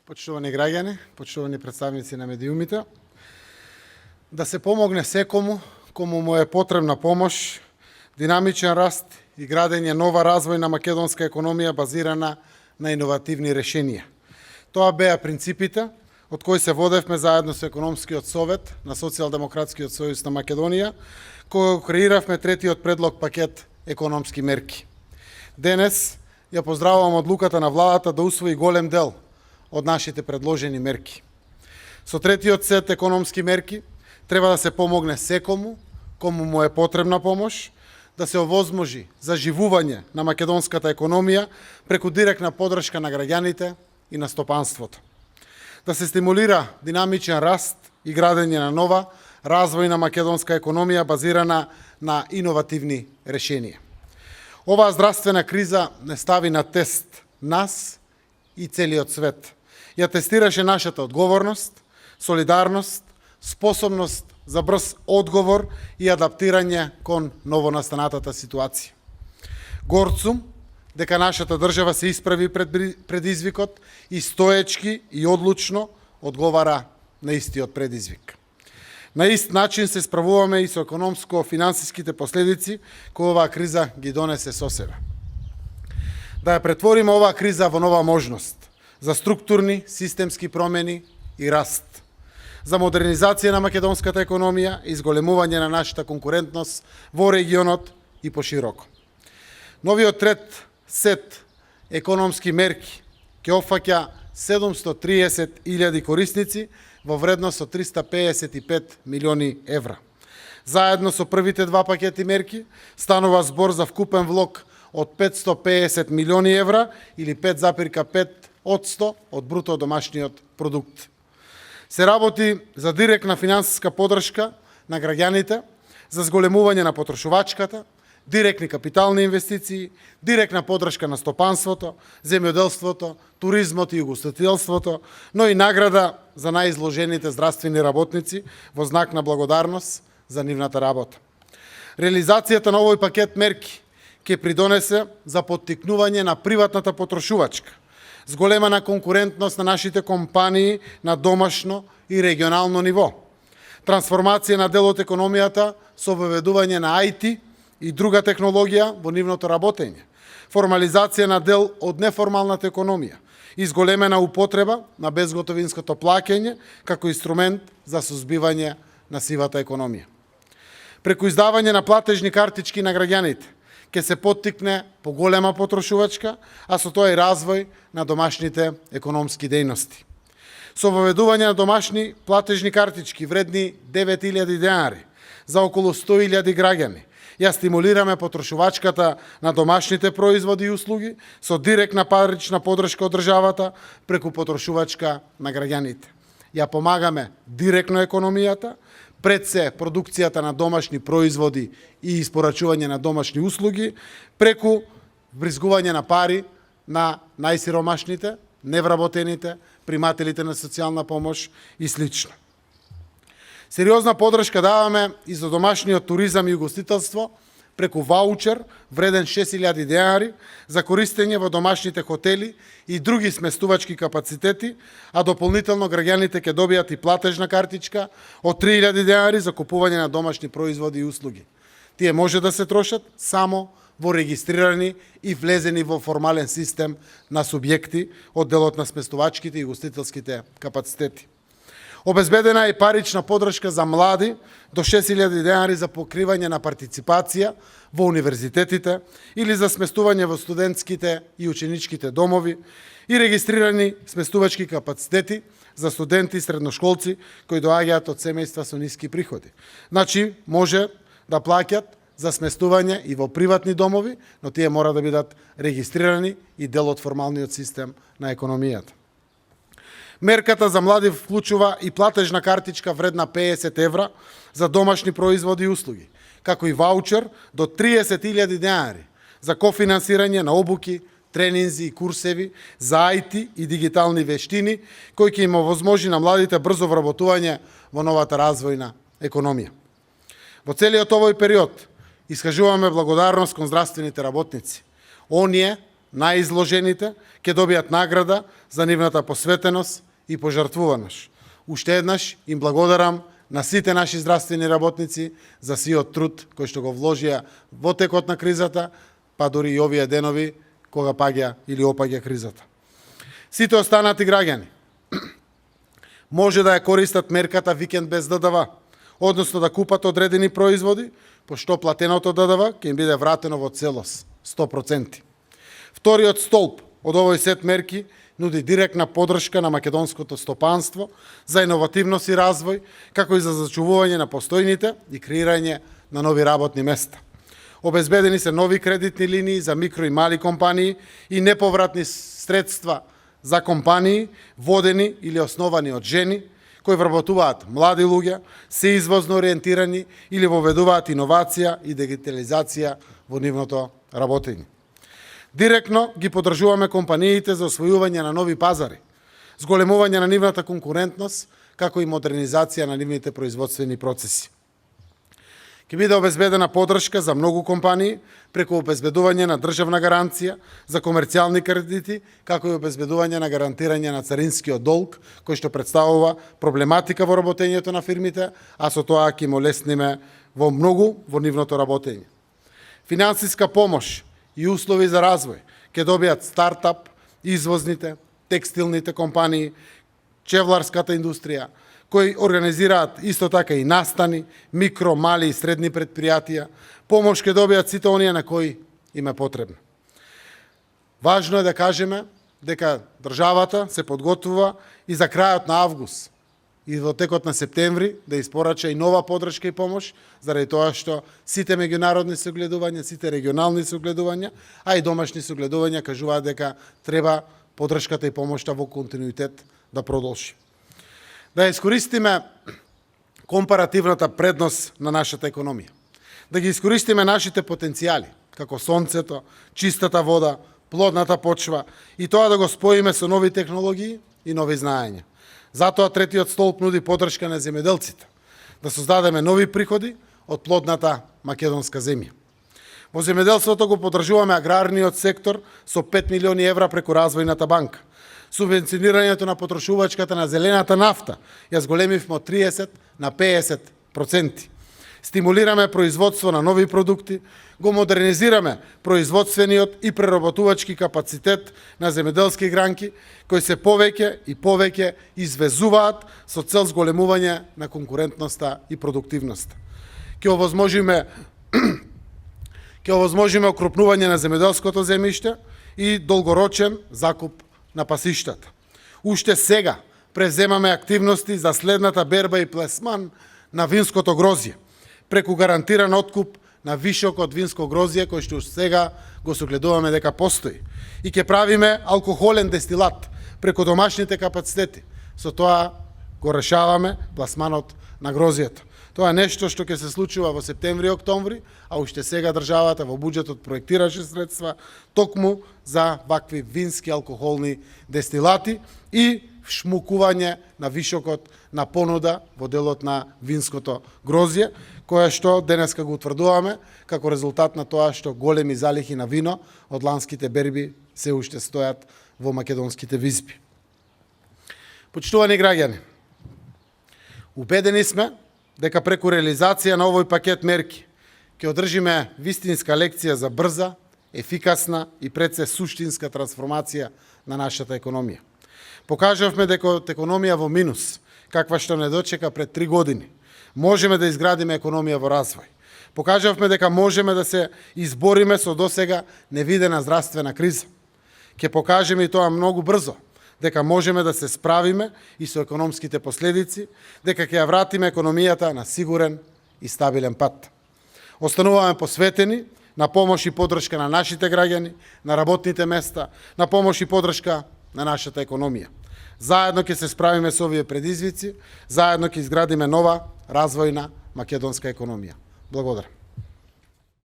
Почитувани граѓани, почитувани представници на медиумите, да се помогне секому кому му е потребна помош, динамичен раст и градење нова развојна македонска економија базирана на иновативни решенија. Тоа беа принципите од кои се водевме заедно со Економскиот совет на Социјалдемократскиот сојуз на Македонија, кој креиравме третиот предлог пакет економски мерки. Денес ја поздравувам одлуката на владата да усвои голем дел од нашите предложени мерки. Со третиот сет економски мерки треба да се помогне секому кому му е потребна помош, да се овозможи заживување на македонската економија преку директна подршка на граѓаните и на стопанството. Да се стимулира динамичен раст и градење на нова развојна македонска економија базирана на иновативни решенија. Оваа здравствена криза не стави на тест нас и целиот свет. Ја тестираше нашата одговорност, солидарност, способност за брз одговор и адаптирање кон новонастанатата ситуација. Горд сум дека нашата држава се исправи пред предизвикот и стоечки и одлучно одговара на истиот предизвик. На ист начин се справуваме и со економско-финансиските последици кои оваа криза ги донесе со себе. Да ја претвориме оваа криза во нова можност за структурни, системски промени и раст, за модернизација на македонската економија и изголемување на нашата конкурентност во регионот и пошироко. Новиот трет сет економски мерки ќе опфаќа 730.000 корисници во вредност од 355 милиони евра. Заедно со првите два пакети мерки станува збор за вкупен влог од 550 милиони евра или 5,5% од бруто домашниот продукт. Се работи за директна финансиска подршка на граѓаните, за зголемување на потрошувачката, директни капитални инвестиции, директна подршка на стопанството, земјоделството, туризмот и угостителството, но и награда за најизложените здравствени работници во знак на благодарност за нивната работа. Реализацијата на овој пакет мерки ќе придонесе за поттикнување на приватната потрошувачка, зголемена конкурентност на нашите компании на домашно и регионално ниво, трансформација на дел од економијата со воведување на IT и друга технологија во нивното работење, формализација на дел од неформалната економија, изголемена употреба на безготовинското плаќање како инструмент за сузбивање на сивата економија. Преку издавање на платежни картички на граѓаните ќе се поттикне поголема потрошувачка, а со тоа и развој на домашните економски дејности. Со воведување на домашни платежни картички вредни 9.000 денари за околу 100.000 граѓани, ја стимулираме потрошувачката на домашните производи и услуги со директна парична подршка од државата преку потрошувачка на граѓаните. Ја помагаме директно економијата, пред се продукцијата на домашни производи и испорачување на домашни услуги, преку вбризгување на пари на најсиромашните, невработените, примателите на социјална помош и слично. Сериозна подршка даваме и за домашниот туризам и угостителство преку ваучер вреден 6.000 денари за користење во домашните хотели и други сместувачки капацитети, а дополнително граѓаните ќе добијат и платежна картичка од 3.000 денари за купување на домашни производи и услуги. Тие може да се трошат само во регистрирани и влезени во формален систем на субјекти од делот на сместувачките и угостителските капацитети. Обезбедена е парична подршка за млади до 6.000 денари за покривање на партиципација во универзитетите или за сместување во студентските и ученичките домови и регистрирани сместувачки капацитети за студенти и средношколци кои доаѓаат од семејства со ниски приходи. Значи, може да плаќат за сместување и во приватни домови, но тие мора да бидат регистрирани и дел од формалниот систем на економијата. Мерката за млади вклучува и платежна картичка вредна 50 евра за домашни производи и услуги, како и ваучер до 30.000 денари за кофинансирање на обуки, тренинзи и курсеви за IT и дигитални вештини, кои ќе им овозможи на младите брзо вработување во новата развојна економија. Во целиот овој период искажуваме благодарност кон здравствените работници. Оние најизложените ќе добијат награда за нивната посветеност и пожртвуваност. Уште еднаш им благодарам на сите наши здравствени работници за сиот труд кој што го вложија во текот на кризата, па дури и овие денови кога паѓа или опаѓа кризата. Сите останати граѓани може да ја користат мерката викенд без ДДВ, односно да купат одредени производи, пошто платеното ДДВ ќе им биде вратено во целост, 100%. Вториот столб од овој сет мерки нуди директна подршка на македонското стопанство за иновативност и развој, како и за зачувување на постојните и креирање на нови работни места. Обезбедени се нови кредитни линии за микро и мали компании и неповратни средства за компании водени или основани од жени, кои вработуваат млади луѓе, се извозно ориентирани или воведуваат иновација и дигитализација во нивното работење. Директно ги поддржуваме компаниите за освојување на нови пазари, зголемување на нивната конкурентност, како и модернизација на нивните производствени процеси. Ќе биде обезбедена поддршка за многу компании преку обезбедување на државна гаранција за комерцијални кредити, како и обезбедување на гарантирање на царинскиот долг, кој што представува проблематика во работењето на фирмите, а со тоа ќе им олесниме во многу во нивното работење. Финансиска помош и услови за развој ќе добијат стартап, извозните, текстилните компании, чевларската индустрија, кои организираат исто така и настани, микро, мали и средни предпријатија. Помош ќе добијат сите оние на кои им е потребно. Важно е да кажеме дека државата се подготвува и за крајот на август и во текот на септември да испорача и нова поддршка и помош, заради тоа што сите меѓународни согледувања, сите регионални согледувања, а и домашни согледувања кажуваат дека треба поддршката и помошта во континуитет да продолжи. Да искористиме компаративната предност на нашата економија. Да ги искористиме нашите потенцијали, како сонцето, чистата вода, плодната почва и тоа да го споиме со нови технологии и нови знаења. Затоа третиот столб нуди поддршка на земјоделците, да создадеме нови приходи од плодната македонска земја. Во земјоделството го поддржуваме аграрниот сектор со 5 милиони евра преку Развојната банка. Субвенционирањето на потрошувачката на зелената нафта ја зголемивме од 30 на 50%. Стимулираме производство на нови продукти, го модернизираме производствениот и преработувачки капацитет на земјоделски гранки, кои се повеќе и повеќе извезуваат со цел зголемување на конкурентноста и продуктивноста. Ќе овозможиме окрупнување на земјоделското земјиште и долгорочен закуп на пасиштата. Уште сега преземаме активности за следната берба и плесман на винското грозје, преку гарантиран откуп на вишок од винско грозје, кој што сега го согледуваме дека постои. И ќе правиме алкохолен дестилат преку домашните капацитети. Со тоа го решаваме пласманот на грозјето. Тоа е нешто што ќе се случува во септември и октомври, а уште сега државата во буџетот проектираше средства токму за вакви вински алкохолни дестилати и шмукување на вишокот на понуда во делот на винското грозје, која што денеска го утврдуваме како резултат на тоа што големи залихи на вино од ланските берби се уште стојат во македонските визби. Почитувани граѓани, убедени сме дека преку реализација на овој пакет мерки ќе одржиме вистинска лекција за брза, ефикасна и пред се суштинска трансформација на нашата економија. Покажавме дека од економија во минус, каква што не дочека пред 3 години, можеме да изградиме економија во развој. Покажавме дека можеме да се избориме со досега невидена здравствена криза. Ќе покажеме и тоа многу брзо, дека можеме да се справиме и со економските последици, дека ќе ја вратиме економијата на сигурен и стабилен пат. Остануваме посветени на помош и поддршка на нашите граѓани, на работните места, на помош и поддршка на нашата економија. Заедно ќе се справиме со овие предизвици, заедно ќе изградиме нова развојна македонска економија. Благодарам.